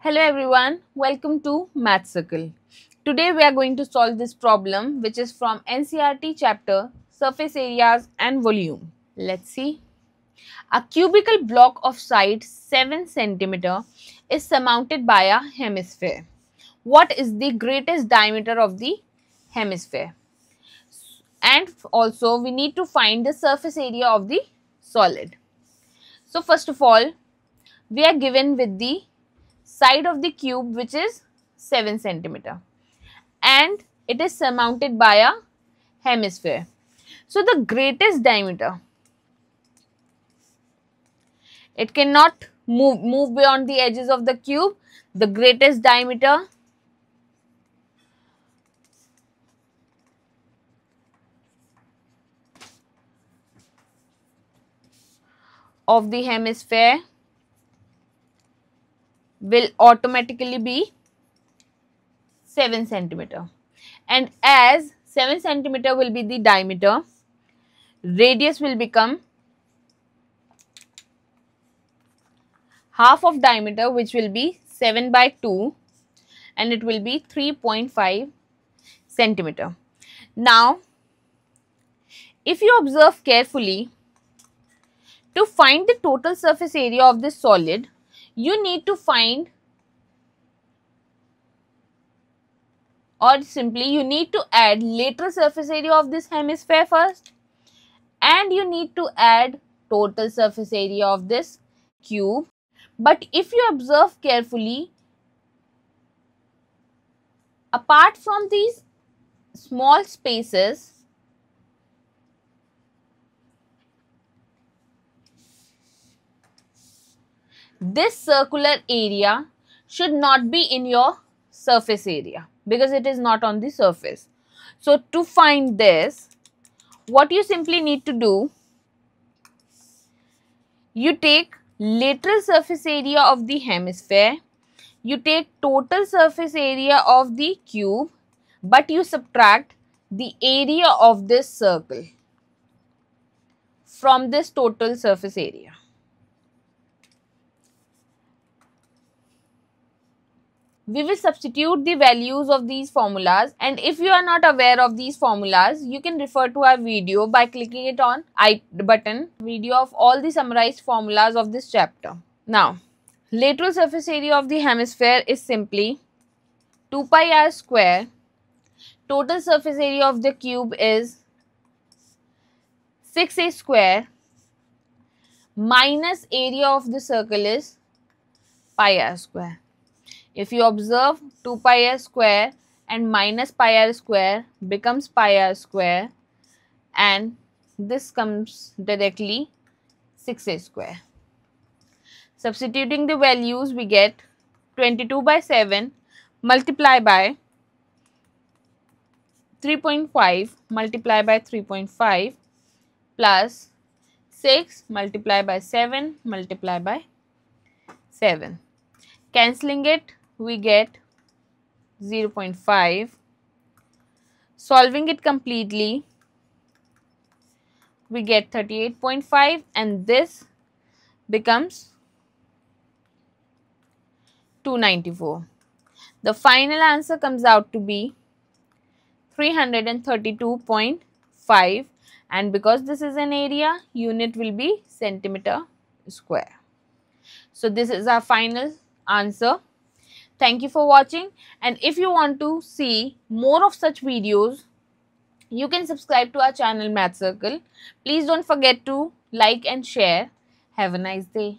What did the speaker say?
Hello everyone, welcome to Math Circle. Today we are going to solve this problem which is from NCERT chapter Surface Areas and Volume. Let's see. A cubical block of side 7 cm is surmounted by a hemisphere. What is the greatest diameter of the hemisphere? And also we need to find the surface area of the solid. So first of all, we are given with the side of the cube which is 7 cm and it is surmounted by a hemisphere. So the greatest diameter, it cannot move beyond the edges of the cube. The greatest diameter of the hemisphere will automatically be 7 cm. And as 7 cm will be the diameter, radius will become half of diameter, which will be 7 by 2, and it will be 3.5 cm. Now, if you observe carefully, to find the total surface area of this solid, you need to find, or simply you need to add lateral surface area of this hemisphere first, and you need to add total surface area of this cube. But if you observe carefully, apart from these small spaces, this circular area should not be in your surface area because it is not on the surface. So to find this, what you simply need to do, you take lateral surface area of the hemisphere, you take total surface area of the cube, but you subtract the area of this circle from this total surface area. We will substitute the values of these formulas, and if you are not aware of these formulas, you can refer to our video by clicking it on I button, video of all the summarized formulas of this chapter. Now, lateral surface area of the hemisphere is simply 2 pi r square. Total surface area of the cube is 6a square minus area of the circle is pi r square. If you observe, 2 pi r square and minus pi r square becomes pi r square, and this comes directly 6a square. Substituting the values, we get 22 by 7 multiplied by 3.5 multiplied by 3.5 plus 6 multiplied by 7 multiplied by 7. Cancelling it, we get 0.5. Solving it completely, we get 38.5, and this becomes 294. The final answer comes out to be 332.5, and because this is an area, unit will be centimeter square. So this is our final answer. Thank you for watching, and if you want to see more of such videos, you can subscribe to our channel Math Circle. Please don't forget to like and share. Have a nice day.